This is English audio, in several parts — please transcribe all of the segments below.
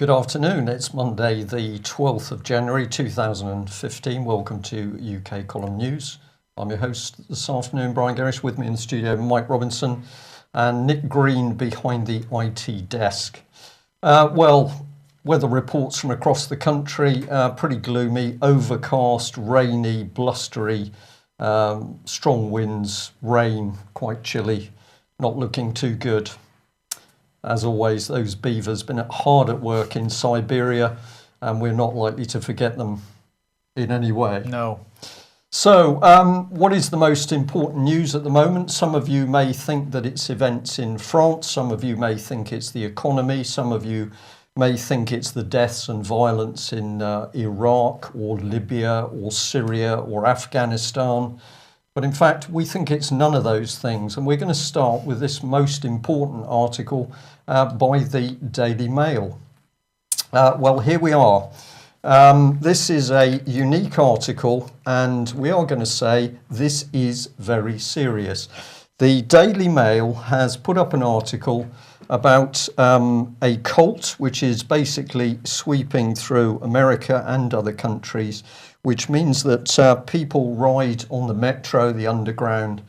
Good afternoon. It's Monday, the 12th of January 2015. Welcome to UK Column News. I'm your host this afternoon, Brian Gerrish. With me in the studio, Mike Robinson and Nick Green behind the IT desk. Weather reports from across the country, pretty gloomy, overcast, rainy, blustery, strong winds, rain, quite chilly, not looking too good. As always, those beavers been hard at work in Siberia, and we're not likely to forget them in any way. No. So, what is the most important news at the moment? Some of you may think that it's events in France. Some of you may think it's the economy. Some of you may think it's the deaths and violence in Iraq or Libya or Syria or Afghanistan. But in fact, we think it's none of those things. And we're going to start with this most important article by the Daily Mail. Here we are. This is a unique article, and we are going to say this is very serious. The Daily Mail has put up an article about a cult which is basically sweeping through America and other countries, which means that people ride on the metro, the underground.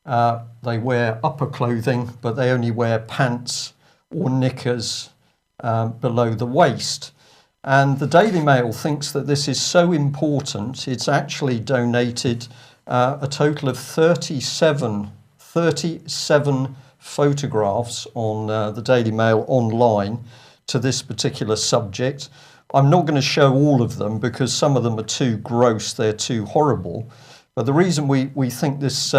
They wear upper clothing, but they only wear pants or knickers below the waist. And the Daily Mail thinks that this is so important, it's actually donated a total of 37 photographs on the Daily Mail online to this particular subject. I'm not going to show all of them because some of them are too gross, they're too horrible. But the reason we think this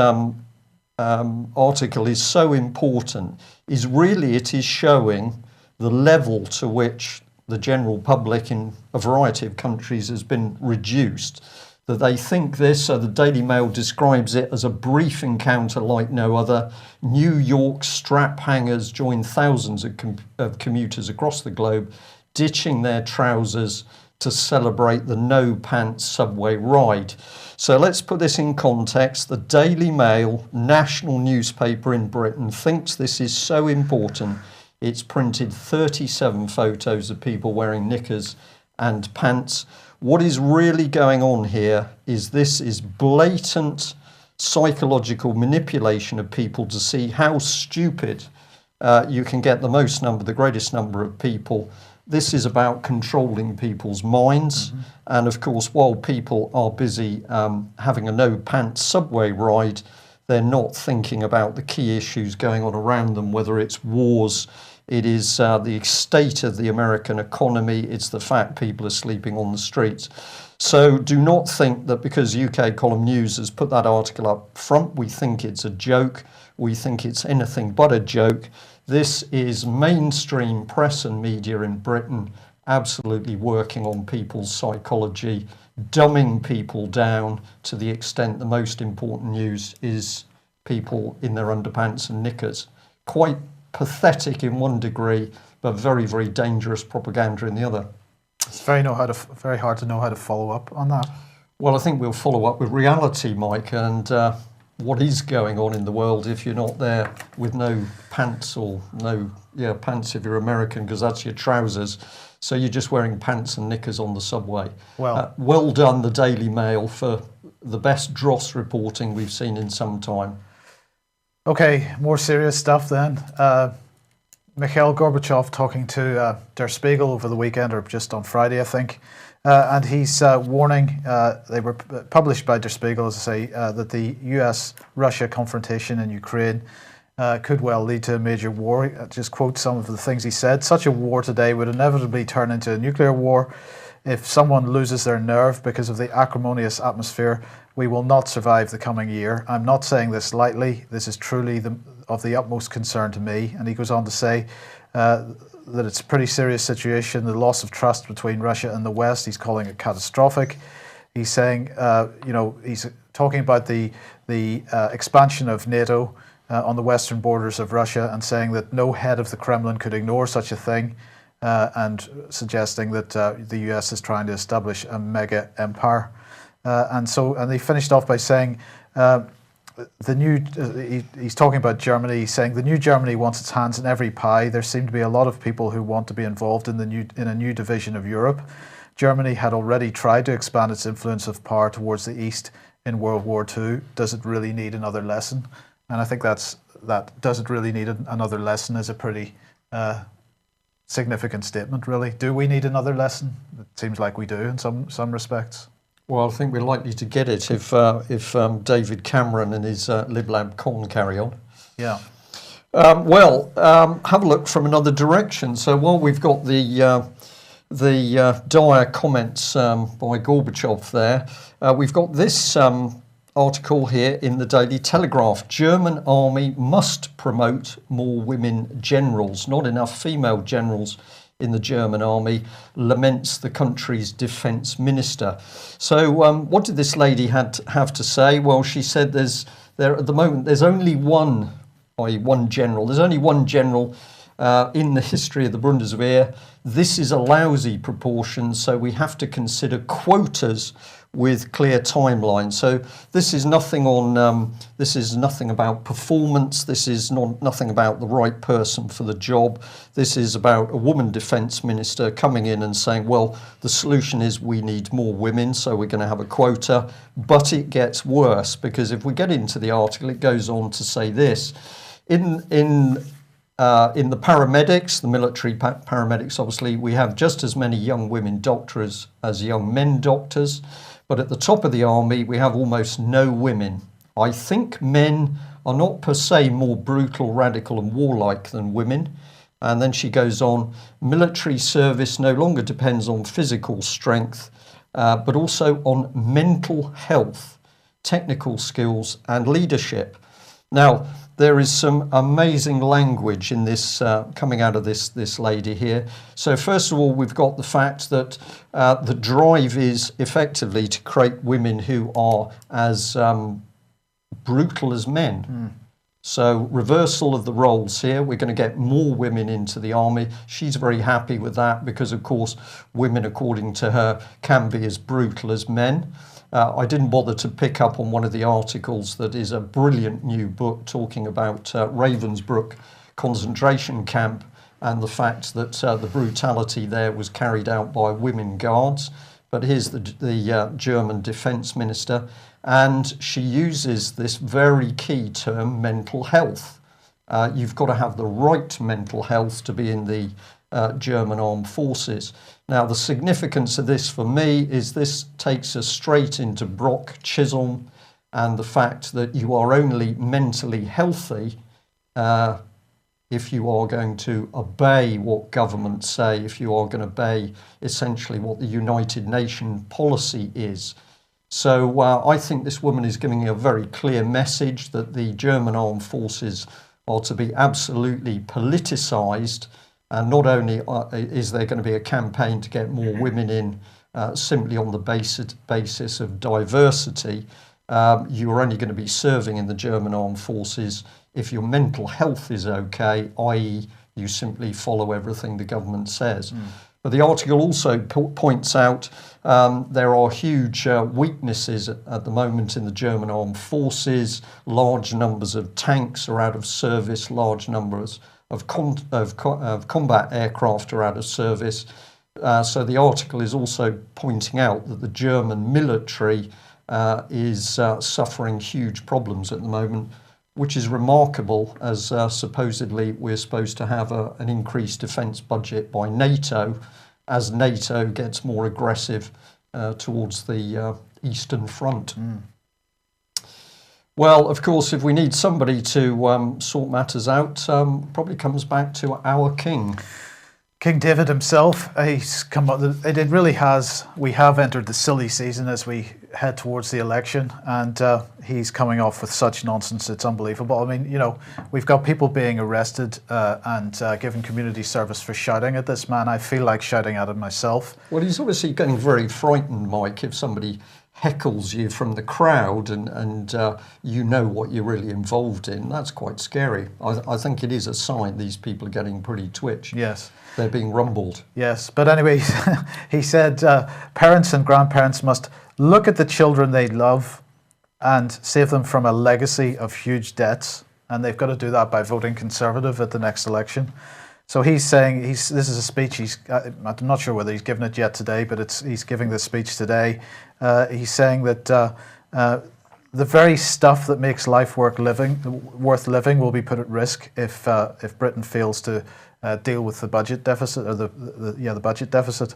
article is so important is really it is showing the level to which the general public in a variety of countries has been reduced, that they think this. So the Daily Mail describes it as a brief encounter like no other. New York strap hangers join thousands of commuters across the globe, ditching their trousers to celebrate the no pants subway ride. So let's put this in context. The Daily Mail, national newspaper in Britain, thinks this is so important. It's printed 37 photos of people wearing knickers and pants. What is really going on here is this is blatant psychological manipulation of people to see how stupid you can get the greatest number of people. This is about controlling people's minds. Mm-hmm. And of course, while people are busy having a no-pants subway ride, they're not thinking about the key issues going on around them, whether it's wars, it is the state of the American economy, it's the fact people are sleeping on the streets. So do not think that because UK Column News has put that article up front, we think it's a joke. We think it's anything but a joke. This is mainstream press and media in Britain absolutely working on people's psychology, dumbing people down to the extent the most important news is people in their underpants and knickers. Quite pathetic in one degree, but very, very dangerous propaganda in the other. It's very hard to know how to follow up on that. Well, I think we'll follow up with reality, Mike, and what is going on in the world if you're not there with no pants or pants if you're American, because that's your trousers. So you're just wearing pants and knickers on the subway. Well done, the Daily Mail, for the best dross reporting we've seen in some time. Okay, more serious stuff then. Mikhail Gorbachev talking to Der Spiegel over the weekend, or just on Friday, I think. And he's warning, they were published by Der Spiegel, as I say, that the US-Russia confrontation in Ukraine could well lead to a major war. I just quote some of the things he said. Such a war today would inevitably turn into a nuclear war. If someone loses their nerve because of the acrimonious atmosphere, we will not survive the coming year. I'm not saying this lightly. This is truly of the utmost concern to me. And he goes on to say that it's a pretty serious situation. The loss of trust between Russia and the West, he's calling it catastrophic. He's saying, he's talking about the expansion of NATO on the western borders of Russia, and saying that no head of the Kremlin could ignore such a thing, and suggesting that the US is trying to establish a mega empire. And they finished off by saying the new, he's talking about Germany. He's saying the new Germany wants its hands in every pie. There seem to be a lot of people who want to be involved in a new division of Europe. Germany had already tried to expand its influence of power towards the east in World War II. Does it really need another lesson? And I think that does it really need another lesson is a pretty significant statement, really. Do we need another lesson? It seems like we do in some respects. Well, I think we're likely to get it if David Cameron and his Lib Lab Con carry on. Yeah. Have a look from another direction. So while we've got the dire comments by Gorbachev there, we've got this article here in the Daily Telegraph. German army must promote more women generals. Not enough female generals in the German army, laments the country's defence minister. So what did this lady have to say? Well, she said at the moment there's only one general. There's only one general in the history of the Bundeswehr. This is a lousy proportion, so we have to consider quotas with clear timelines. So this is nothing about performance. This is nothing about the right person for the job. This is about a woman defence minister coming in and saying, well, the solution is we need more women, so we're going to have a quota. But it gets worse, because if we get into the article, it goes on to say this. In the paramedics, the military paramedics, obviously, we have just as many young women doctors as young men doctors. But at the top of the army, we have almost no women. I think men are not per se more brutal, radical and warlike than women. And then she goes on, military service no longer depends on physical strength, but also on mental health, technical skills and leadership. Now, there is some amazing language in this coming out of this lady here. So first of all, we've got the fact that the drive is effectively to create women who are as brutal as men. So reversal of the roles here. We're going to get more women into the army. She's very happy with that because, of course, women, according to her, can be as brutal as men. I didn't bother to pick up on one of the articles that is a brilliant new book talking about Ravensbrück concentration camp and the fact that the brutality there was carried out by women guards. But here's the German defence minister, and she uses this very key term, mental health. You've got to have the right mental health to be in the German armed forces. Now, the significance of this for me is this takes us straight into Brock Chisholm and the fact that you are only mentally healthy if you are going to obey what governments say, if you are going to obey essentially what the United Nations policy is. So I think this woman is giving a very clear message that the German armed forces are to be absolutely politicised. And not only is there going to be a campaign to get more women in simply on the basis of diversity, you are only going to be serving in the German armed forces if your mental health is okay, i.e. you simply follow everything the government says. But the article also points out there are huge weaknesses at the moment in the German armed forces. Large numbers of tanks are out of service, large numbers of combat aircraft are out of service. So the article is also pointing out that the German military is suffering huge problems at the moment, which is remarkable as supposedly we're supposed to have an increased defence budget by NATO as NATO gets more aggressive towards the Eastern Front. Well, of course, if we need somebody to sort matters out, probably comes back to our king. King David himself, he's come up. It really has. We have entered the silly season as we head towards the election, and he's coming off with such nonsense. It's unbelievable. I mean, you know, we've got people being arrested and given community service for shouting at this man. I feel like shouting at him myself. Well, he's obviously getting very frightened, Mike, if somebody heckles you from the crowd and you know what you're really involved in. That's quite scary. I think it is a sign these people are getting pretty twitch. Yes. They're being rumbled. Yes, but anyway, he said parents and grandparents must look at the children they love and save them from a legacy of huge debts. And they've got to do that by voting Conservative at the next election. So he's saying, this is a speech, I'm not sure whether he's given it yet today, but he's giving this speech today. He's saying that the very stuff that makes life worth living will be put at risk if Britain fails to deal with the budget deficit, or the budget deficit.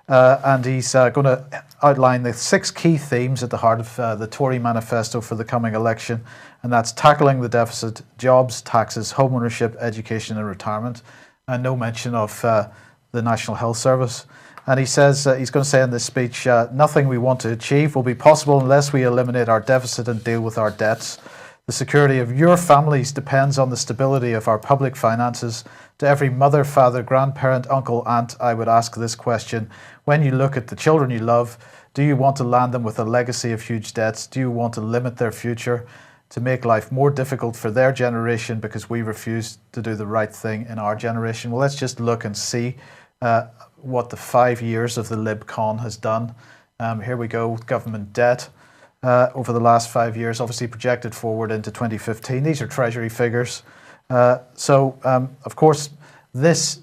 And he's going to outline the 6 key themes at the heart of the Tory manifesto for the coming election, and that's tackling the deficit, jobs, taxes, home ownership, education and retirement, and no mention of the National Health Service. And he says, he's going to say in this speech, nothing we want to achieve will be possible unless we eliminate our deficit and deal with our debts. The security of your families depends on the stability of our public finances. To every mother, father, grandparent, uncle, aunt, I would ask this question. When you look at the children you love, do you want to land them with a legacy of huge debts? Do you want to limit their future, to make life more difficult for their generation because we refuse to do the right thing in our generation? Well, let's just look and see what the 5 years of the Lib Con has done. Here we go, government debt over the last 5 years, obviously projected forward into 2015. These are Treasury figures. Of course, this,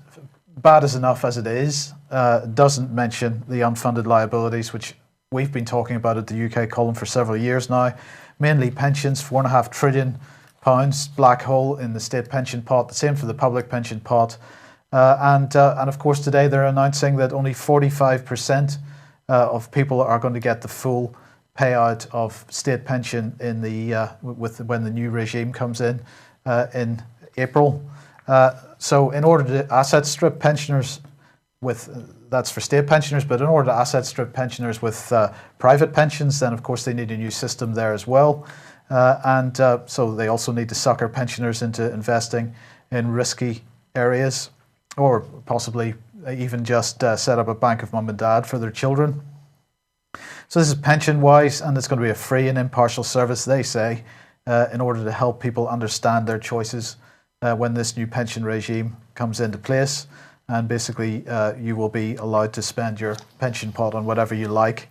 bad as enough as it is, doesn't mention the unfunded liabilities, which we've been talking about at the UK column for several years now. Mainly pensions, £4.5 trillion, black hole in the state pension pot, the same for the public pension pot. And of course, today they're announcing that only 45% of people are going to get the full payout of state pension in when the new regime comes in April. So in order to asset strip pensioners that's for state pensioners, but in order to asset strip pensioners with private pensions, then of course they need a new system there as well. So they also need to sucker pensioners into investing in risky areas, or possibly even just set up a bank of mum and dad for their children. So this is pension-wise, and it's going to be a free and impartial service, they say, in order to help people understand their choices when this new pension regime comes into place. And basically, you will be allowed to spend your pension pot on whatever you like.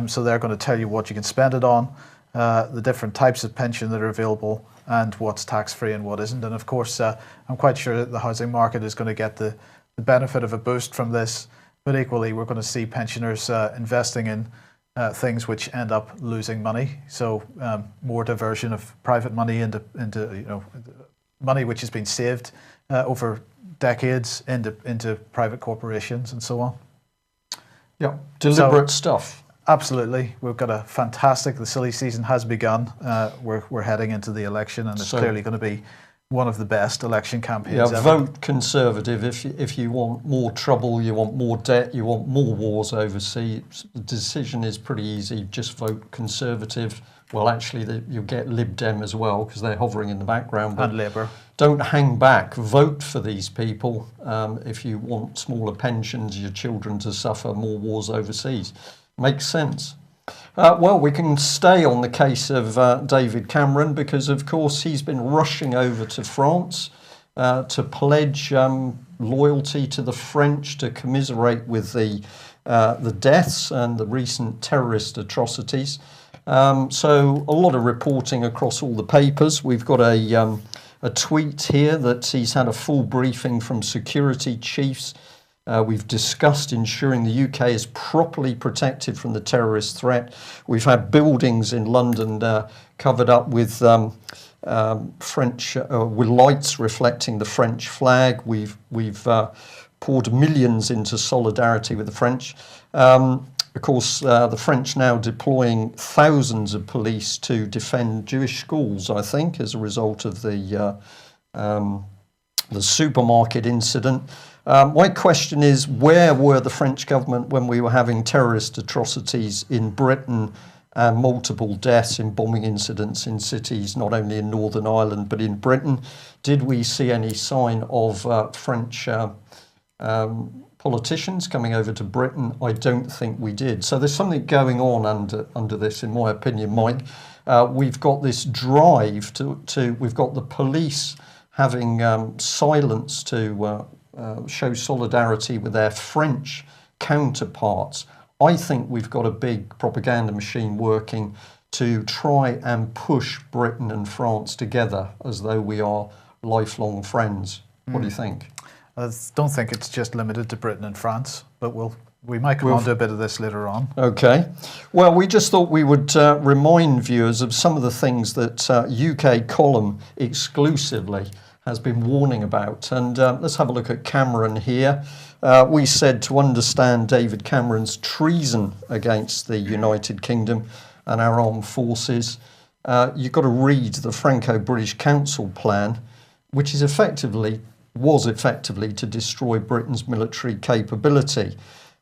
So they're going to tell you what you can spend it on, the different types of pension that are available, and what's tax-free and what isn't. And of course, I'm quite sure that the housing market is going to get the benefit of a boost from this. But equally, we're going to see pensioners investing in things which end up losing money. So more diversion of private money into money which has been saved over decades into private corporations and so on. Yeah, deliberate stuff. Absolutely. We've got the silly season has begun. We're heading into the election, and it's clearly going to be one of the best election campaigns ever. Vote Conservative if you want more trouble, you want more debt, you want more wars overseas. The decision is pretty easy. Just vote Conservative. Well, actually, you'll get Lib Dem as well, because they're hovering in the background. And Labour. Don't hang back. Vote for these people if you want smaller pensions, your children to suffer, more wars overseas. Makes sense. Well, we can stay on the case of David Cameron, because, of course, he's been rushing over to France to pledge loyalty to the French, to commiserate with the deaths and the recent terrorist atrocities. So a lot of reporting across all the papers. We've got a tweet here that he's had a full briefing from security chiefs. We've discussed ensuring the UK is properly protected from the terrorist threat. We've had buildings in London covered up with French with lights reflecting the French flag. We've poured millions into solidarity with the French. Of course, the French now deploying thousands of police to defend Jewish schools, I think, as a result of the supermarket incident. My question is, where were the French government when we were having terrorist atrocities in Britain and multiple deaths in bombing incidents in cities, not only in Northern Ireland, but in Britain? Did we see any sign of French politicians coming over to Britain? I don't think we did. So there's something going on under this, in my opinion, Mike. We've got this drive we've got the police having silence to show solidarity with their French counterparts. I think we've got a big propaganda machine working to try and push Britain and France together as though we are lifelong friends. What do you think? I don't think it's just limited to Britain and France, but we might come on to a bit of this later on. Okay. Well, we just thought we would remind viewers of some of the things that UK Column exclusively has been warning about. And let's have a look at Cameron here. We said to understand David Cameron's treason against the United Kingdom and our armed forces, you've got to read the Franco-British Council plan, which was effectively to destroy Britain's military capability.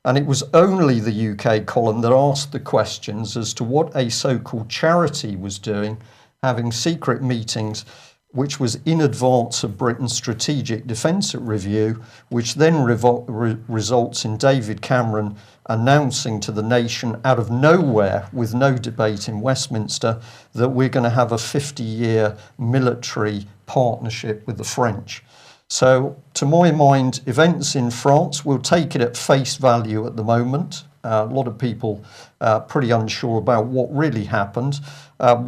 And it was only the UK Column that asked the questions as to what a so-called charity was doing, having secret meetings, which was in advance of Britain's strategic defence review, which then results in David Cameron announcing to the nation out of nowhere, with no debate in Westminster, that we're going to have a 50-year military partnership with the French. So, to my mind, events in France, we'll take it at face value at the moment. A lot of people pretty unsure about what really happened.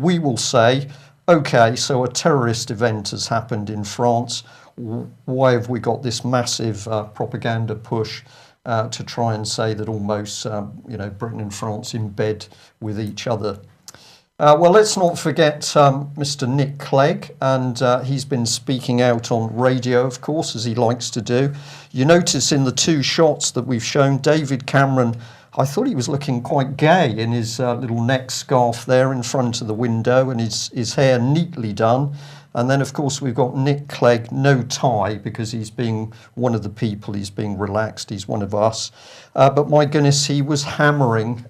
We will say, okay, so a terrorist event has happened in France. Why have we got this massive propaganda push to try and say that almost, Britain and France in bed with each other? Well, let's not forget Mr. Nick Clegg, and he's been speaking out on radio, of course, as he likes to do. You notice in the two shots that we've shown, David Cameron, I thought he was looking quite gay in his little neck scarf there in front of the window, and his hair neatly done. And then, of course, we've got Nick Clegg, no tie, because he's being one of the people, he's being relaxed, he's one of us. But my goodness, he was hammering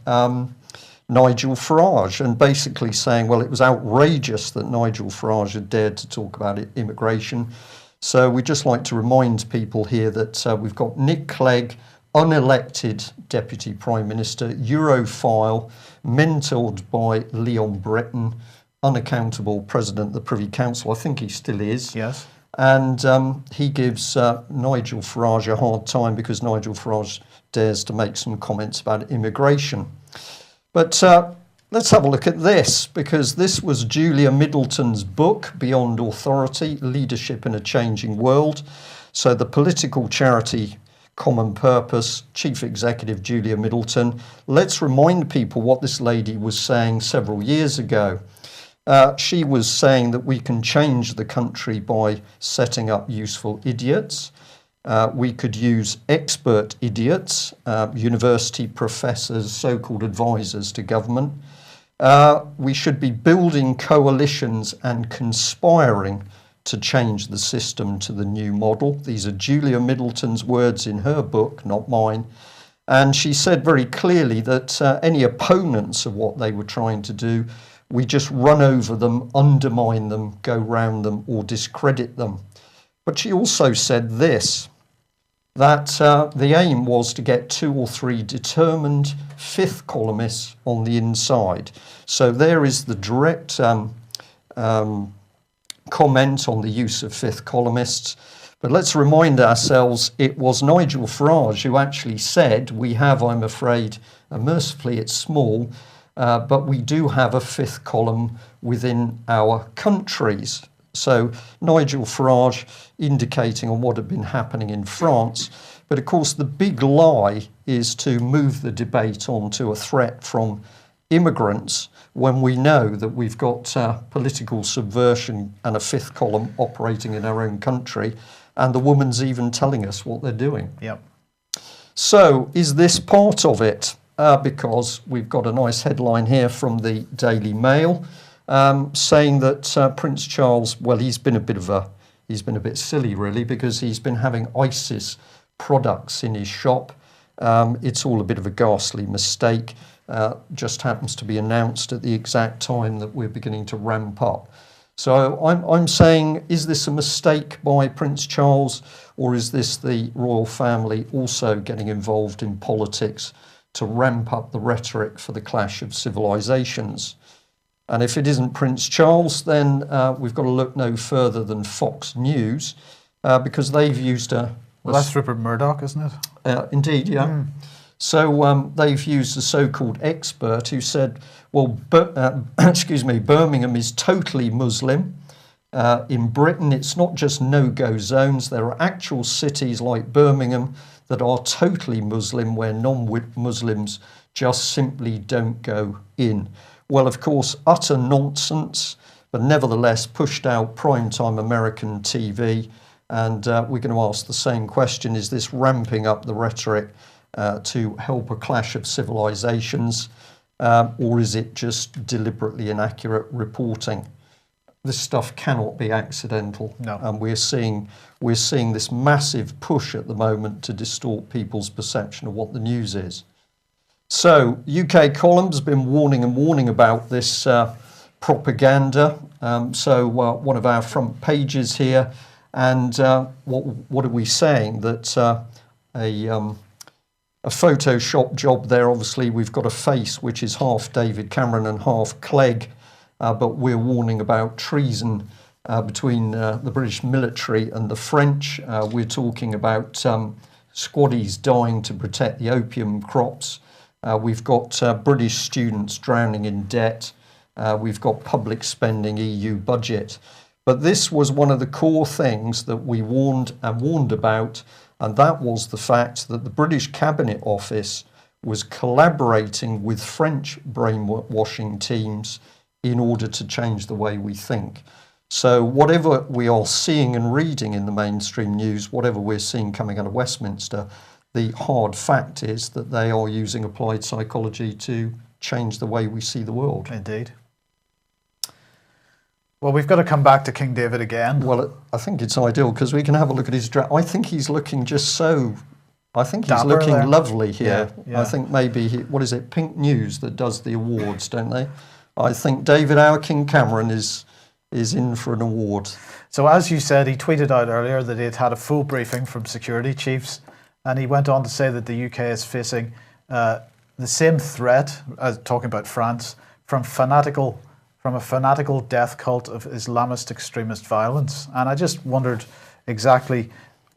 Nigel Farage and basically saying, well, it was outrageous that Nigel Farage had dared to talk about immigration. So we'd just like to remind people here that we've got Nick Clegg, unelected Deputy Prime Minister, Europhile, mentored by Leon Britton, unaccountable President of the Privy Council. I think he still is. Yes. And he gives Nigel Farage a hard time because Nigel Farage dares to make some comments about immigration. But let's have a look at this, because this was Julia Middleton's book, Beyond Authority, Leadership in a Changing World. So the political charity Common Purpose, Chief Executive Julia Middleton. Let's remind people what this lady was saying several years ago. She was saying that we can change the country by setting up useful idiots. We could use expert idiots, university professors, so-called advisors to government. We should be building coalitions and conspiring to change the system to the new model. These are Julia Middleton's words in her book, not mine. And she said very clearly that any opponents of what they were trying to do, we just run over them, undermine them, go round them, or discredit them. But she also said this, that the aim was to get 2 or 3 determined fifth columnists on the inside. So there is the direct comment on the use of fifth columnists. But let's remind ourselves it was Nigel Farage who actually said, we have, I'm afraid, mercifully it's small, but we do have a fifth column within our countries. So Nigel Farage indicating on what had been happening in France. But of course the big lie is to move the debate onto a threat from immigrants when we know that we've got political subversion and a fifth column operating in our own country, and the woman's even telling us what they're doing. Yep. So is this part of it? Because we've got a nice headline here from the Daily Mail saying that Prince Charles, well, he's been a bit silly really, because he's been having ISIS products in his shop. It's all a bit of a ghastly mistake. Just happens to be announced at the exact time that we're beginning to ramp up. So I'm saying, is this a mistake by Prince Charles, or is this the royal family also getting involved in politics to ramp up the rhetoric for the clash of civilizations? And if it isn't Prince Charles, then we've got to look no further than Fox News, because they've used a... Well, that's Rupert Murdoch, isn't it? Indeed, yeah. So they've used a so-called expert who said, well, Birmingham is totally Muslim. In Britain, it's not just no-go zones. There are actual cities like Birmingham that are totally Muslim, where non-Muslims just simply don't go in. Well, of course, utter nonsense, but nevertheless pushed out primetime American TV. And we're going to ask the same question: is this ramping up the rhetoric to help a clash of civilizations, or is it just deliberately inaccurate reporting? This stuff cannot be accidental. No. And we're seeing this massive push at the moment to distort people's perception of what the news is. So UK Column's been warning about this propaganda. So one of our front pages here, and what are we saying? That a Photoshop job there. Obviously, we've got a face which is half David Cameron and half Clegg. But we're warning about treason between the British military and the French. We're talking about squaddies dying to protect the opium crops. We've got British students drowning in debt. We've got public spending, EU budget. But this was one of the core things that we warned about, and that was the fact that the British Cabinet Office was collaborating with French brainwashing teams in order to change the way we think. So whatever we are seeing and reading in the mainstream news, whatever we're seeing coming out of Westminster, the hard fact is that they are using applied psychology to change the way we see the world. Indeed. Well, we've got to come back to King David again. Well, I think it's ideal because we can have a look at his dress. I think he's looking just so... I think he's Dapper looking there. lovely here. Yeah. I think maybe, what is it, Pink News that does the awards, don't they? I think David our King Cameron is in for an award. So as you said, he tweeted out earlier that he'd had a full briefing from security chiefs, and he went on to say that the UK is facing the same threat, as talking about France, from a fanatical death cult of Islamist extremist violence. And I just wondered exactly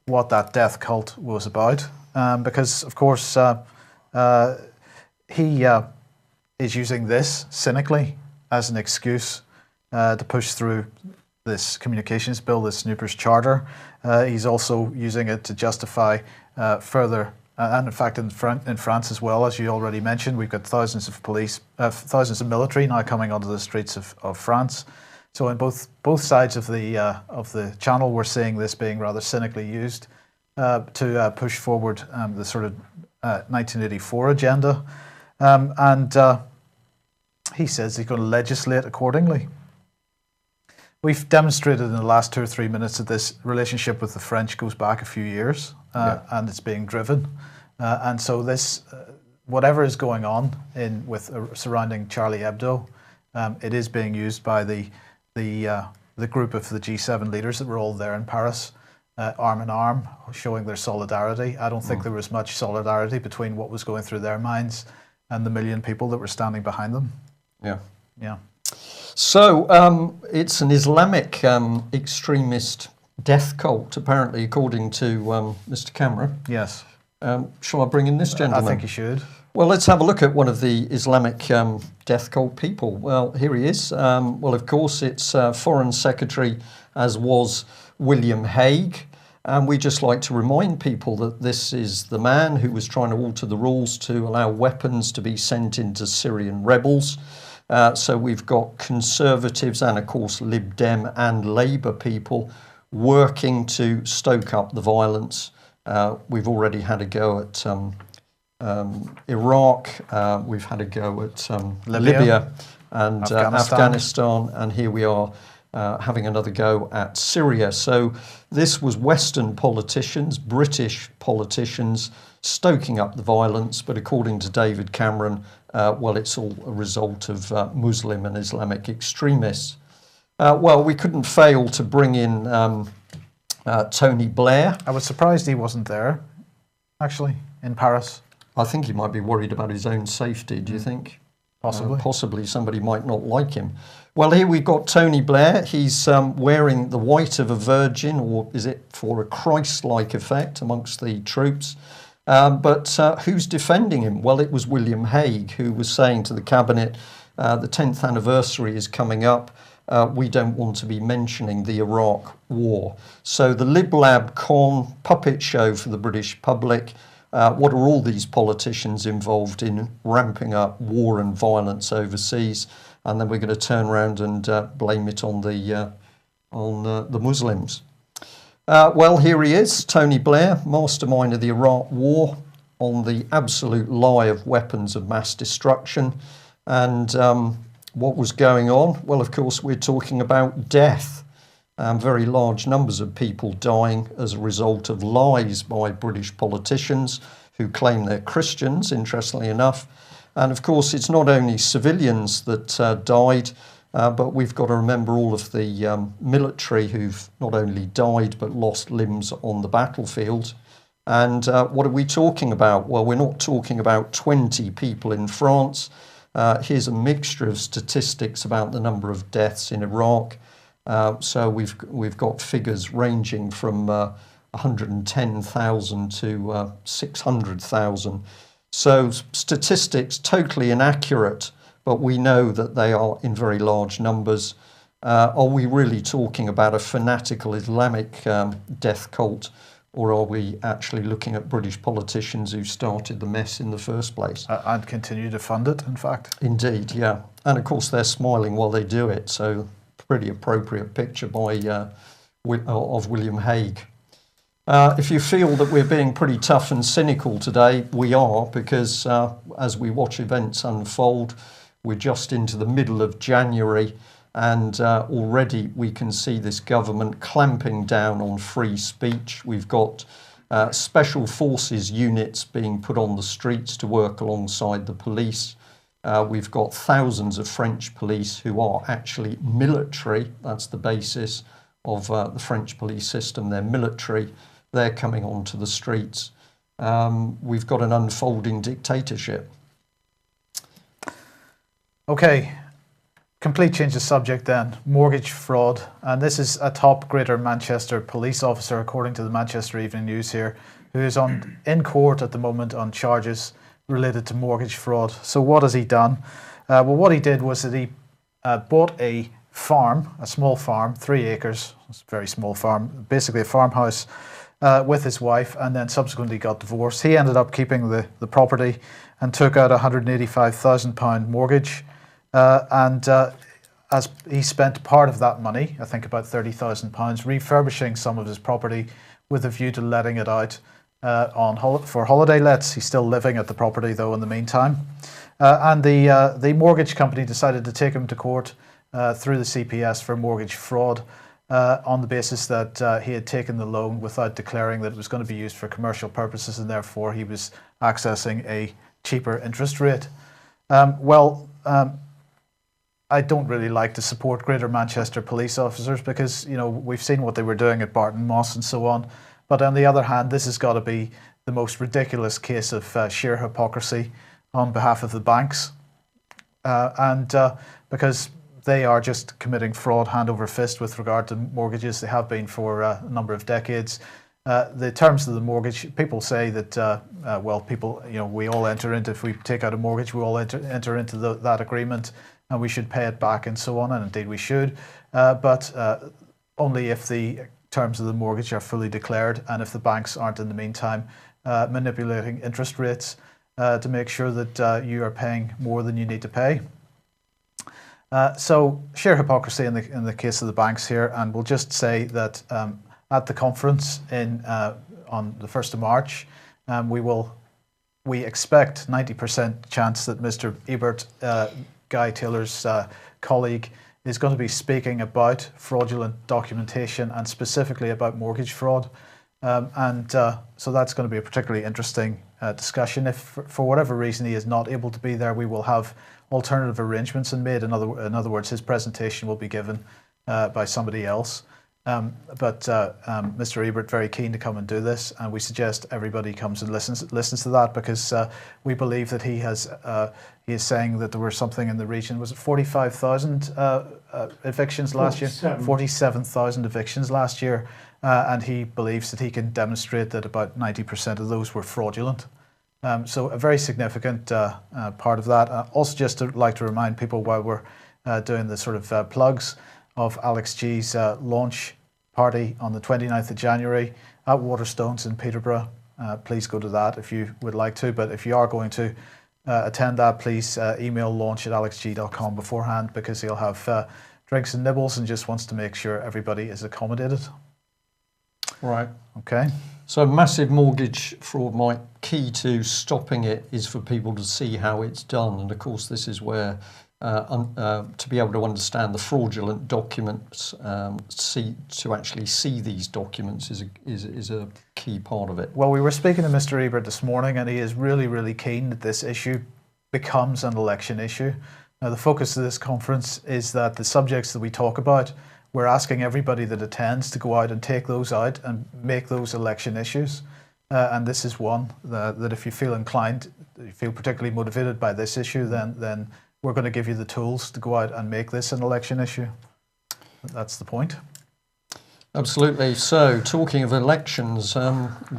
what that death cult was about, because of course he is using this cynically as an excuse to push through this communications bill, this Snoopers Charter. He's also using it to justify further, and in fact in France as well, as you already mentioned, we've got thousands of police, thousands of military now coming onto the streets of France. So in both sides of the channel, we're seeing this being rather cynically used to push forward the sort of 1984 agenda. And he says he's going to legislate accordingly. We've demonstrated in the last 2 or 3 minutes that this relationship with the French goes back a few years, and it's being driven. And so this, whatever is going on surrounding Charlie Hebdo, it is being used by the group of the G7 leaders that were all there in Paris, arm in arm, showing their solidarity. I don't think there was much solidarity between what was going through their minds and the million people that were standing behind them. Yeah. So it's an Islamic extremist death cult, apparently, according to Mr. Cameron. Yes. Shall I bring in this gentleman? I think you should. Well, let's have a look at one of the Islamic death cult people. Well, here he is. Well, of course, it's Foreign Secretary, as was William Hague. And we just like to remind people that this is the man who was trying to alter the rules to allow weapons to be sent into Syrian rebels. So we've got Conservatives and, of course, Lib Dem and Labour people working to stoke up the violence. We've already had a go at Iraq. We've had a go at Libya and Afghanistan. And here we are having another go at Syria. So this was Western politicians, British politicians, stoking up the violence. But according to David Cameron, well, it's all a result of Muslim and Islamic extremists. Well, we couldn't fail to bring in Tony Blair. I was surprised he wasn't there, actually, in Paris. I think he might be worried about his own safety, do you think? Possibly. Possibly somebody might not like him. Well, here we've got Tony Blair. He's wearing the white of a virgin, or is it for a Christ-like effect amongst the troops? But who's defending him? Well, it was William Hague, who was saying to the cabinet, the 10th anniversary is coming up. We don't want to be mentioning the Iraq war. So the Lib Lab con puppet show for the British public. What are all these politicians involved in ramping up war and violence overseas? And then we're going to turn around and blame it on the Muslims. Well, here he is, Tony Blair, mastermind of the Iraq war, on the absolute lie of weapons of mass destruction. And what was going on? Well, of course, we're talking about death. Very large numbers of people dying as a result of lies by British politicians who claim they're Christians, interestingly enough. And of course, it's not only civilians that died, but we've got to remember all of the military who've not only died but lost limbs on the battlefield. And what are we talking about? Well, we're not talking about 20 people in France. Here's a mixture of statistics about the number of deaths in Iraq. So we've got figures ranging from 110,000 to 600,000. So statistics totally inaccurate, but we know that they are in very large numbers. Are we really talking about a fanatical Islamic death cult, or are we actually looking at British politicians who started the mess in the first place? And continue to fund it, in fact. Indeed, yeah. And of course they're smiling while they do it, so pretty appropriate picture by of William Hague. If you feel that we're being pretty tough and cynical today, we are, because as we watch events unfold, we're just into the middle of January, and already we can see this government clamping down on free speech. We've got special forces units being put on the streets to work alongside the police. We've got thousands of French police who are actually military. That's the basis of the French police system. They're military. They're coming onto the streets. We've got an unfolding dictatorship. Okay, Complete change of subject then. Mortgage fraud. And this is a top Greater Manchester police officer, according to the Manchester Evening News here, who is in court at the moment on charges related to mortgage fraud. So what has he done? Well, what he did was that he bought a farm, a small farm, 3 acres. It's a very small farm, basically a farmhouse, with his wife, and then subsequently got divorced. He ended up keeping the property and took out a £185,000 mortgage. As he spent part of that money, I think about £30,000, refurbishing some of his property with a view to letting it out for holiday lets. He's still living at the property though in the meantime. And the mortgage company decided to take him to court through the CPS for mortgage fraud on the basis that he had taken the loan without declaring that it was going to be used for commercial purposes, and therefore he was accessing a cheaper interest rate. I don't really like to support Greater Manchester police officers because, you know, we've seen what they were doing at Barton Moss and so on. But on the other hand, this has got to be the most ridiculous case of sheer hypocrisy on behalf of the banks. Because they are just committing fraud hand over fist with regard to mortgages. They have been for a number of decades. The terms of the mortgage, people say that, people, you know, we all enter into, if we take out a mortgage, we all enter into that agreement and we should pay it back and so on, and indeed we should, but only if the terms of the mortgage are fully declared and if the banks aren't in the meantime manipulating interest rates to make sure that you are paying more than you need to pay. So sheer hypocrisy in the case of the banks here, and we'll just say that at the conference on the 1st of March, we expect 90% chance that Mr. Ebert, Guy Taylor's colleague, is going to be speaking about fraudulent documentation and specifically about mortgage fraud. So that's going to be a particularly interesting discussion. If for whatever reason he is not able to be there, we will have alternative arrangements made. In other words, his presentation will be given by somebody else. But Mr. Ebert very keen to come and do this, and we suggest everybody comes and listens to that, because we believe that he is saying that there were something in the region, was it 45,000 evictions last year? 47,000 evictions last year, and he believes that he can demonstrate that about 90% of those were fraudulent. So a very significant part of that. Also, just to like to remind people while we're doing the sort of plugs of Alex G's launch party on the 29th of January at Waterstones in Peterborough. Please go to that if you would like to. But if you are going to attend that, please email launch@alexg.com beforehand, because he'll have drinks and nibbles and just wants to make sure everybody is accommodated. Right. Okay. So massive mortgage fraud, Mike, key to stopping it is for people to see how it's done. And of course, this is where to be able to understand the fraudulent documents, to actually see these documents is a key part of it. Well, we were speaking to Mr. Ebert this morning, and he is really, really keen that this issue becomes an election issue. Now, the focus of this conference is that the subjects that we talk about, we're asking everybody that attends to go out and take those out and make those election issues. And this is one that if you feel inclined, you feel particularly motivated by this issue, then we're going to give you the tools to go out and make this an election issue. That's the point. Absolutely. So, talking of elections,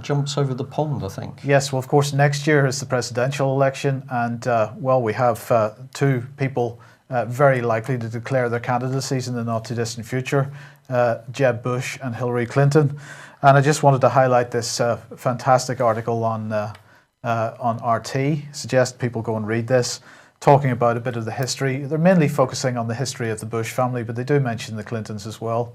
jumps over the pond, I think. Yes, well, of course, next year is the presidential election, and, we have two people very likely to declare their candidacies in the not-too-distant future, Jeb Bush and Hillary Clinton. And I just wanted to highlight this fantastic article on RT. Suggest people go and read this, talking about a bit of the history. They're mainly focusing on the history of the Bush family, but they do mention the Clintons as well.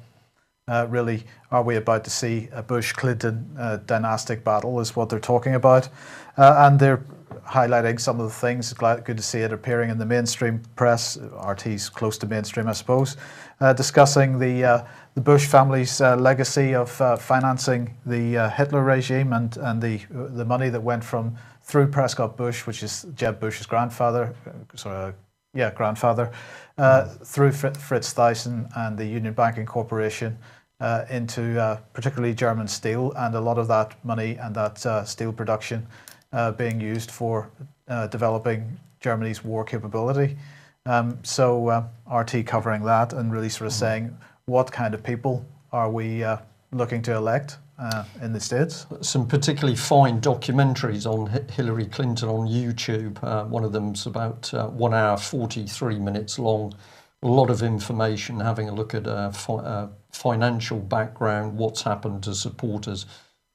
Really, are we about to see a Bush-Clinton dynastic battle is what they're talking about. And they're highlighting some of the things. Good to see it appearing in the mainstream press. RT's close to mainstream, I suppose. Discussing the Bush family's legacy of financing the Hitler regime and the money that went through Prescott Bush, which is Jeb Bush's grandfather, grandfather, through Fritz Thyssen and the Union Banking Corporation into particularly German steel, and a lot of that money and that steel production being used for developing Germany's war capability. So RT covering that and really sort of saying what kind of people are we looking to elect in the States. Some particularly fine documentaries on Hillary Clinton on YouTube. One of them's about 1 hour, 43 minutes long. A lot of information, having a look at financial background, what's happened to supporters,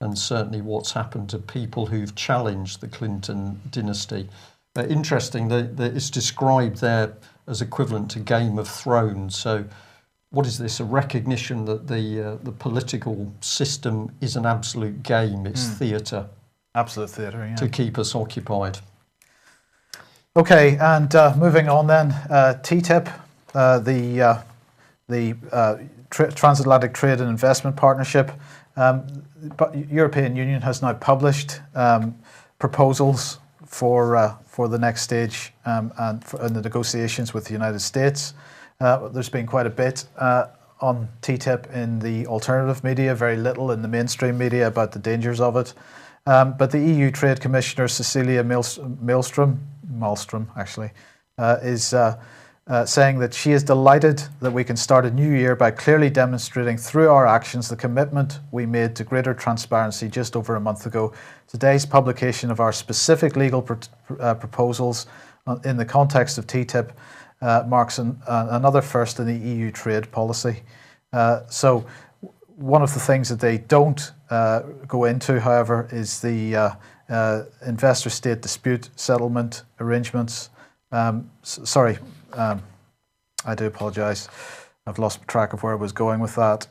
and certainly what's happened to people who've challenged the Clinton dynasty. Interesting that it's described there as equivalent to Game of Thrones. So what is this? A recognition that the political system is an absolute game. It's theatre. Absolute theatre, yeah. To keep us occupied. Okay, and moving on then, TTIP, the Transatlantic Trade and Investment Partnership. But European Union has now published proposals for the next stage and in the negotiations with the United States. There's been quite a bit on TTIP in the alternative media, very little in the mainstream media about the dangers of it. But the EU Trade Commissioner Cecilia Malmström actually, is saying that she is delighted that we can start a new year by clearly demonstrating through our actions the commitment we made to greater transparency just over a month ago. Today's publication of our specific legal proposals in the context of TTIP marks another first in the EU trade policy. So one of the things that they don't go into, however, is the investor-state dispute settlement arrangements. I do apologise. I've lost track of where I was going with that.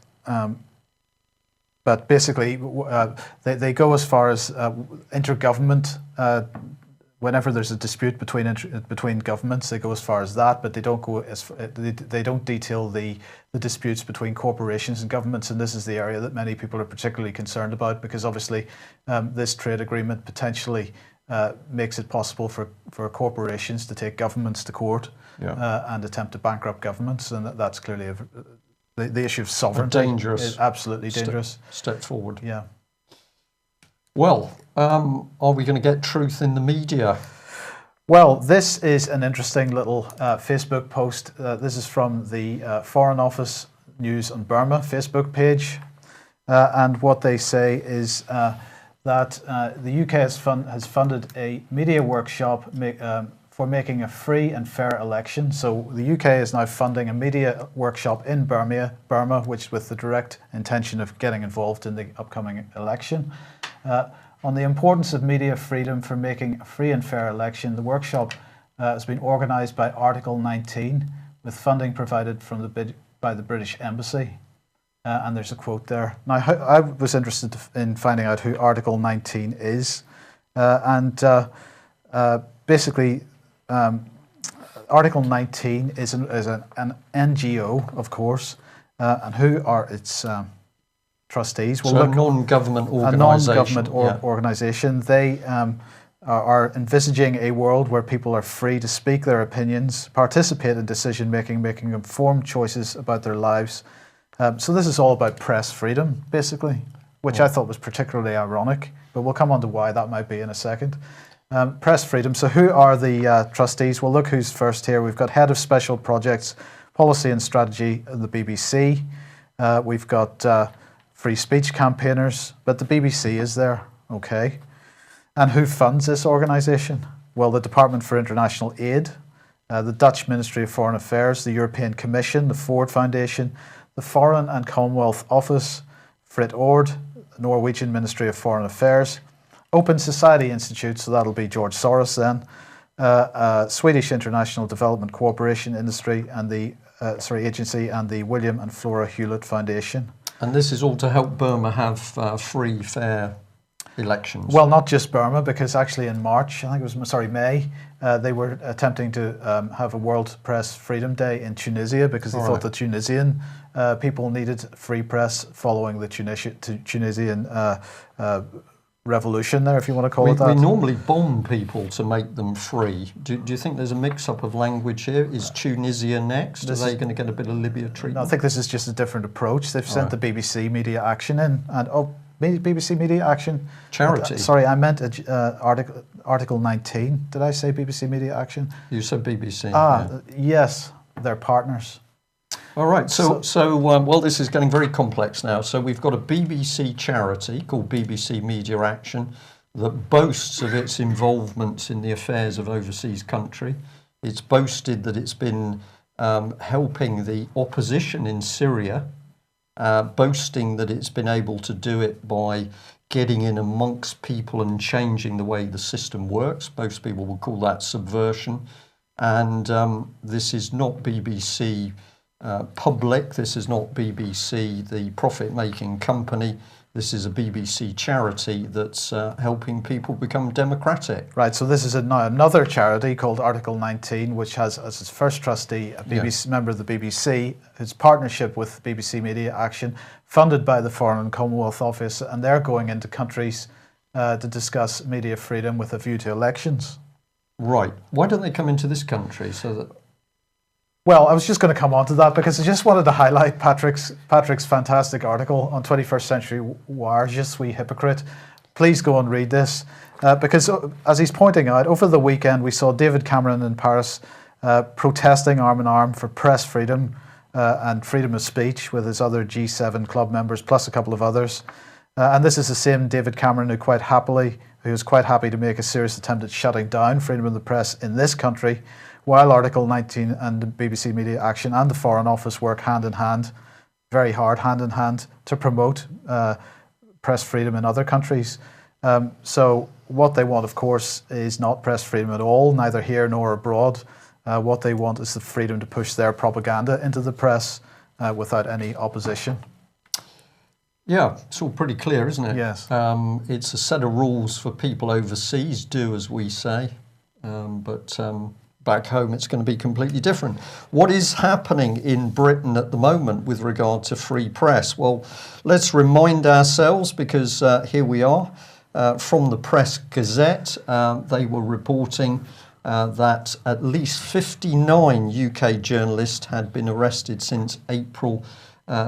But basically, they go as far as intergovernment. Whenever there's a dispute between governments, they go as far as that. But they don't go they don't detail the disputes between corporations and governments. And this is the area that many people are particularly concerned about, because obviously this trade agreement potentially makes it possible for corporations to take governments to court and attempt to bankrupt governments, and that's clearly the issue of sovereignty. Dangerous. Is absolutely dangerous. Step forward. Yeah. Well, are we going to get truth in the media? Well, this is an interesting little Facebook post. This is from the Foreign Office News on Burma Facebook page. and what they say is that the UK has funded a media workshop for making a free and fair election. So the UK is now funding a media workshop in Burma, which with the direct intention of getting involved in the upcoming election. On the importance of media freedom for making a free and fair election, the workshop has been organised by Article 19, with funding provided by the British Embassy. And there's a quote there. Now, I was interested in finding out who Article 19 is. Basically, Article 19 is an NGO, of course. And who are its trustees? Well, so a non-government organisation. A non-government organisation. They are envisaging a world where people are free to speak their opinions, participate in decision-making, making informed choices about their lives. So this is all about press freedom, basically, which I thought was particularly ironic, but we'll come on to why that might be in a second. Press freedom. So who are the trustees? Well, look who's first here. We've got Head of Special Projects, Policy and Strategy at the BBC. We've got free speech campaigners, but the BBC is there, okay. And who funds this organisation? Well, the Department for International Aid, the Dutch Ministry of Foreign Affairs, the European Commission, the Ford Foundation, the Foreign and Commonwealth Office, Fritt Ord, the Norwegian Ministry of Foreign Affairs, Open Society Institute, so that'll be George Soros then, Swedish International Development Cooperation Industry and the Agency, and the William and Flora Hewlett Foundation. And this is all to help Burma have free, fair elections. Well, not just Burma, because actually in March, I think it was, May, they were attempting to have a World Press Freedom Day in Tunisia because they thought the Tunisian people needed free press following the Tunisian revolution there, if you want to call it that. We normally bomb people to make them free. Do you think there's a mix-up of language here? Is Tunisia next? Are they going to get a bit of Libya treatment? No, I think this is just a different approach. They've sent the BBC Media Action in, and BBC Media Action charity. Sorry, I meant Article 19. Did I say BBC Media Action? You said BBC. Yes, they're partners. All right. Well, this is getting very complex now. So we've got a BBC charity called BBC Media Action that boasts of its involvement in the affairs of overseas country. It's boasted that it's been helping the opposition in Syria. Boasting that it's been able to do it by getting in amongst people and changing the way the system works. Most people will call that subversion. And this is not BBC public, this is not BBC, the profit-making company. This is a BBC charity that's helping people become democratic. Right, so this is now another charity called Article 19, which has as its first trustee a member of the BBC, whose partnership with BBC Media Action, funded by the Foreign and Commonwealth Office, and they're going into countries to discuss media freedom with a view to elections. Right. Why don't they come into this country so that... Well, I was just going to come on to that because I just wanted to highlight Patrick's fantastic article on 21st Century Wire, Je suis hypocrite. Please go and read this because, as he's pointing out, over the weekend we saw David Cameron in Paris protesting arm in arm for press freedom and freedom of speech with his other G7 club members, plus a couple of others. And this is the same David Cameron who was quite happy to make a serious attempt at shutting down freedom of the press in this country, while Article 19 and the BBC Media Action and the Foreign Office work hand in hand, very hard hand in hand, to promote press freedom in other countries. So what they want, of course, is not press freedom at all, neither here nor abroad. What they want is the freedom to push their propaganda into the press without any opposition. Yeah, it's all pretty clear, isn't it? Yes. It's a set of rules for people overseas, do as we say, but back home it's going to be completely different. What is happening in Britain at the moment with regard to free press? Well, let's remind ourselves, because here we are, from the Press Gazette, they were reporting that at least 59 UK journalists had been arrested since April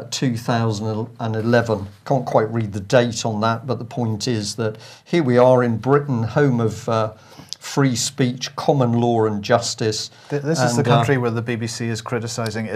2011. Can't quite read the date on that, but the point is that here we are in Britain, home of free speech, common law and justice. This is the country where the BBC is criticising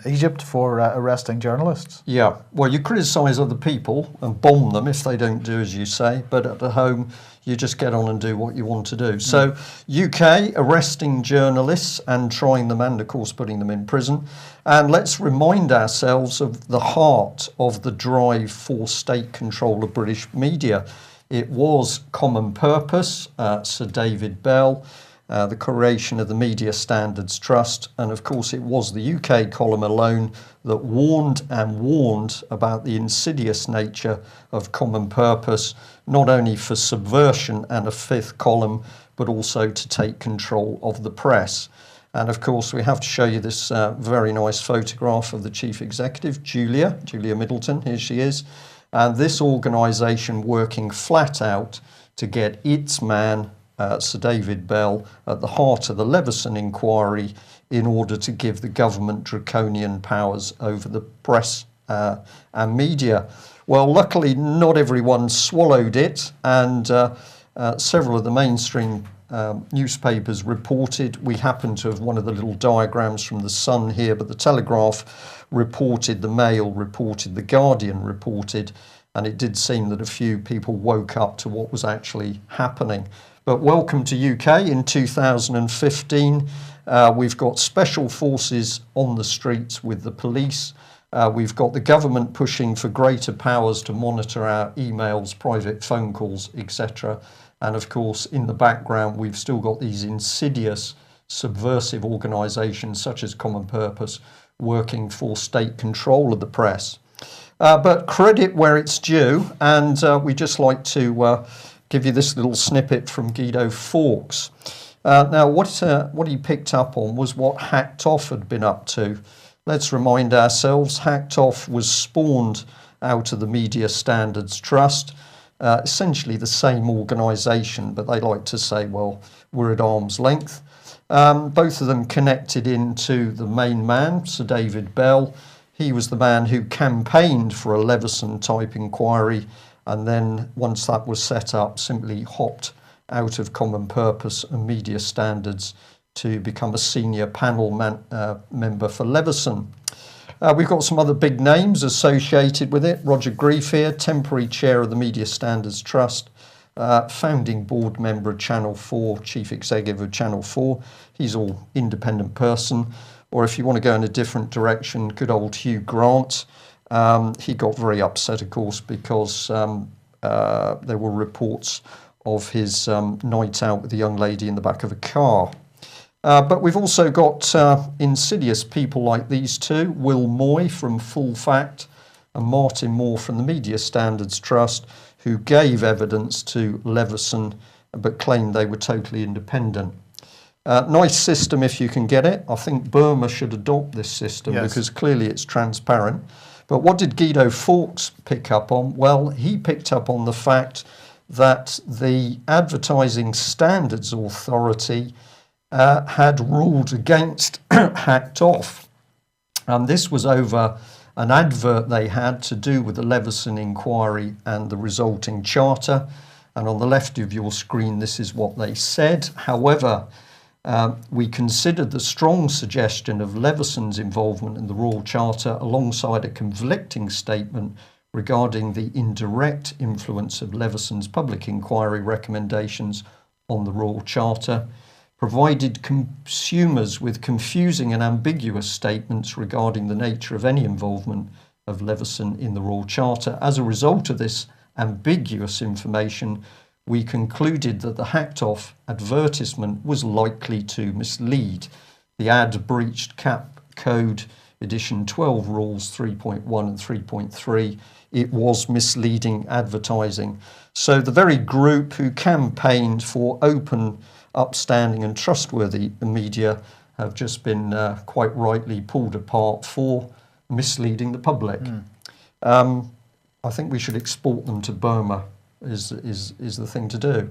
Egypt for arresting journalists. Yeah, well, you criticise other people and bomb them if they don't do as you say, but at the home you just get on and do what you want to do. So UK arresting journalists and trying them and of course putting them in prison. And let's remind ourselves of the heart of the drive for state control of British media. It was Common Purpose, Sir David Bell, the creation of the Media Standards Trust, and of course it was the UK column alone that warned and warned about the insidious nature of Common Purpose, not only for subversion and a fifth column, but also to take control of the press. And of course we have to show you this very nice photograph of the Chief Executive, Julia Middleton, here she is, and this organisation working flat out to get its man, Sir David Bell, at the heart of the Leveson inquiry in order to give the government draconian powers over the press and media. Well, luckily not everyone swallowed it, and several of the mainstream newspapers reported. We happen to have one of the little diagrams from the Sun here, but the Telegraph reported, the Mail reported, the Guardian reported, and it did seem that a few people woke up to what was actually happening. But welcome to UK in 2015. We've got special forces on the streets with the police. We've got the government pushing for greater powers to monitor our emails, private phone calls, etc. And of course, in the background, we've still got these insidious, subversive organisations such as Common Purpose working for state control of the press. But credit where it's due, and we just like to give you this little snippet from Guido Fawkes. Now, what he picked up on was what Hacked Off had been up to. Let's remind ourselves, Hacked Off was spawned out of the Media Standards Trust, essentially the same organisation, but they like to say, well, we're at arm's length. Both of them connected into the main man, Sir David Bell. He was the man who campaigned for a Leveson-type inquiry, and then once that was set up, simply hopped out of Common Purpose and Media Standards to become a senior panel member for Leveson. We've got some other big names associated with it. Roger Grief here, temporary chair of the Media Standards Trust, founding board member of Channel 4, chief executive of Channel 4. He's all independent person. Or if you want to go in a different direction, good old Hugh Grant. He got very upset, of course, because there were reports of his night out with a young lady in the back of a car. But we've also got insidious people like these two, Will Moy from Full Fact and Martin Moore from the Media Standards Trust, who gave evidence to Leveson but claimed they were totally independent. Nice system if you can get it. I think Burma should adopt this system because clearly it's transparent. But what did Guido Fawkes pick up on? Well, he picked up on the fact that the Advertising Standards Authority had ruled against Hacked Off. And this was over an advert they had to do with the Leveson inquiry and the resulting charter. And on the left of your screen, this is what they said. However, we considered the strong suggestion of Leveson's involvement in the Royal Charter alongside a conflicting statement regarding the indirect influence of Leveson's public inquiry recommendations on the Royal Charter, provided consumers with confusing and ambiguous statements regarding the nature of any involvement of Leveson in the Royal Charter. As a result of this ambiguous information, we concluded that the Hacked Off advertisement was likely to mislead. The ad breached CAP Code Edition 12 Rules 3.1 and 3.3. It was misleading advertising. So the very group who campaigned for open, upstanding and trustworthy media have just been quite rightly pulled apart for misleading the public. I think we should export them to Burma. Is the thing to do.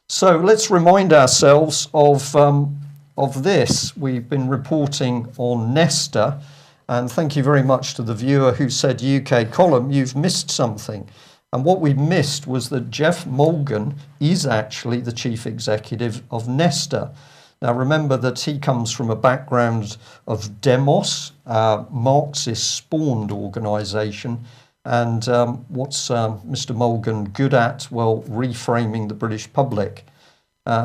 So let's remind ourselves of this. We've been reporting on Nesta, and thank you very much to the viewer who said UK column, you've missed something. And what we missed was that Jeff Mulgan is actually the chief executive of Nesta. Now, remember that he comes from a background of Demos, a Marxist-spawned organisation. And what's Mr. Mulgan good at? Well, reframing the British public.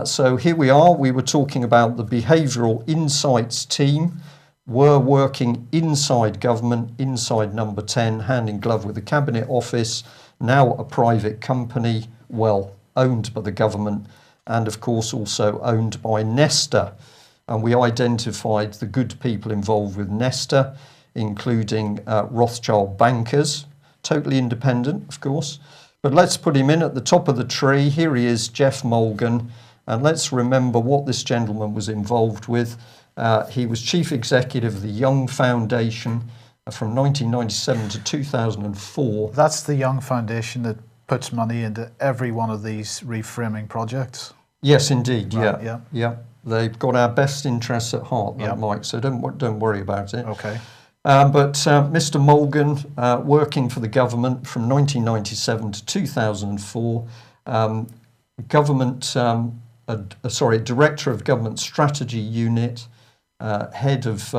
So here we are. We were talking about the Behavioural Insights team were working inside government, inside Number 10, hand in glove with the Cabinet Office, now a private company, well, owned by the government, and of course also owned by Nesta. And we identified the good people involved with Nesta, including Rothschild bankers, totally independent, of course. But let's put him in at the top of the tree. Here he is, Jeff Mulgan. And let's remember what this gentleman was involved with. He was chief executive of the Young Foundation from 1997 to 2004. That's the Young Foundation that puts money into every one of these reframing projects. Yes, indeed. Right, yeah. They've got our best interests at heart, Mike. So don't worry about it. Okay. But Mr. Mulgan, working for the government from 1997 to 2004, Director of Government Strategy Unit, head of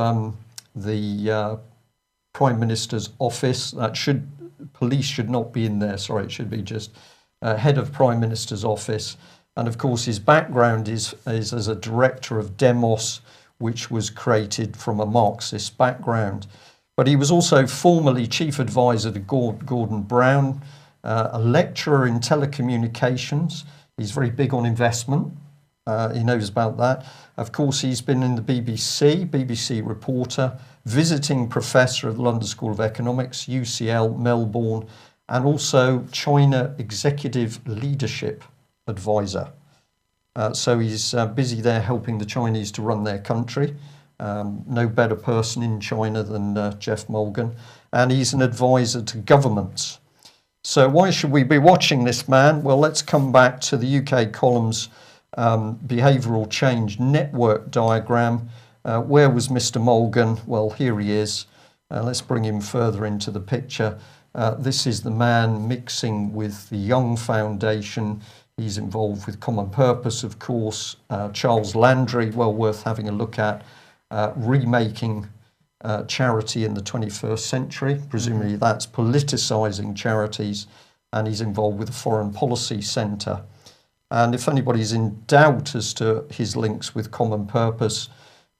the Prime Minister's office. Police should not be in there. Sorry, it should be just head of Prime Minister's office. And of course, his background is as a director of Demos, which was created from a Marxist background. But he was also formerly chief advisor to Gordon Brown, a lecturer in telecommunications. He's very big on investment. He knows about that. Of course, he's been in the BBC reporter, visiting professor at the London School of Economics, UCL, Melbourne, and also China Executive Leadership Advisor. So he's busy there helping the Chinese to run their country. No better person in China than Jeff Mulgan. And he's an advisor to governments. So why should we be watching this man? Well, let's come back to the UK column's behavioural change network diagram. Where was Mr. Mulgan? Well, here he is. Let's bring him further into the picture. This is the man mixing with the Young Foundation. He's involved with Common Purpose, of course. Charles Landry, well worth having a look at. Remaking charity in the 21st century. Presumably that's politicising charities, and he's involved with the Foreign Policy Centre. And if anybody's in doubt as to his links with Common Purpose,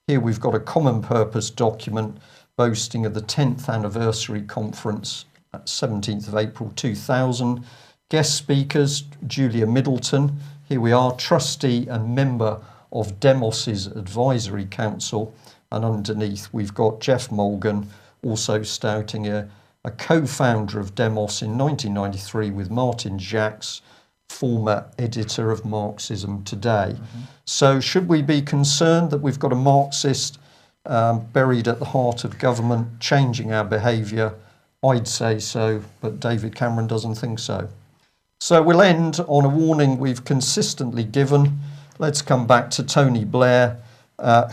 here we've got a Common Purpose document boasting of the 10th anniversary conference at 17th of April 2000. Guest speakers, Julia Middleton. Here we are, trustee and member of Demos's Advisory Council. And underneath we've got Jeff Mulgan, also stouting a co-founder of Demos in 1993 with Martin Jacques, former editor of Marxism Today. So should we be concerned that we've got a Marxist buried at the heart of government, changing our behaviour? I'd say so, but David Cameron doesn't think so. So we'll end on a warning we've consistently given. Let's come back to Tony Blair,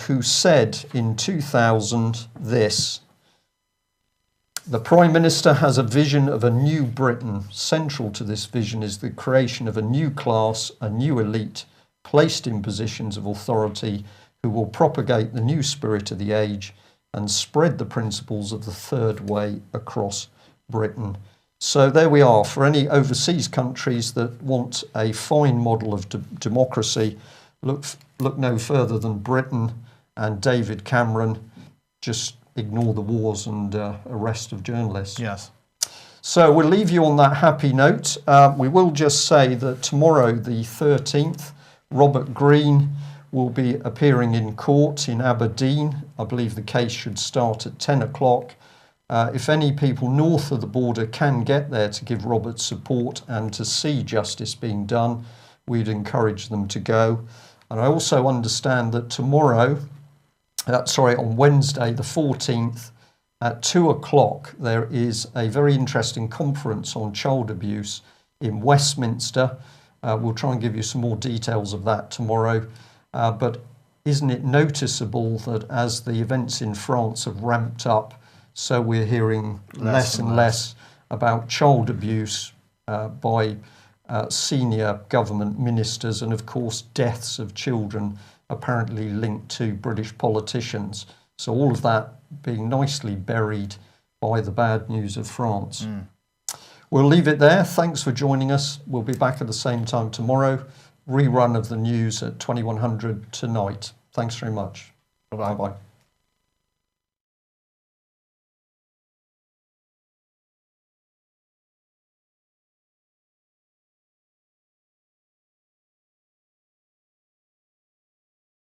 who said in 2000 this: "The Prime Minister has a vision of a new Britain. Central to this vision is the creation of a new class, a new elite, placed in positions of authority, who will propagate the new spirit of the age and spread the principles of the third way across Britain." So there we are. For any overseas countries that want a fine model of democracy, look no further than Britain and David Cameron. Just ignore the wars and arrest of journalists. Yes. So we'll leave you on that happy note. We will just say that tomorrow, the 13th, Robert Greene will be appearing in court in Aberdeen. I believe the case should start at 10 o'clock. If any people north of the border can get there to give Robert support and to see justice being done, we'd encourage them to go. And I also understand that on Wednesday the 14th at 2 o'clock, there is a very interesting conference on child abuse in Westminster. We'll try and give you some more details of that tomorrow. But isn't it noticeable that as the events in France have ramped up, so we're hearing less and less about child abuse by senior government ministers, and of course deaths of children apparently linked to British politicians. So all of that being nicely buried by the bad news of France. We'll leave it there. Thanks for joining us. We'll be back at the same time tomorrow. Rerun of the news at 2100 tonight. Thanks very much. Bye-bye. Bye-bye.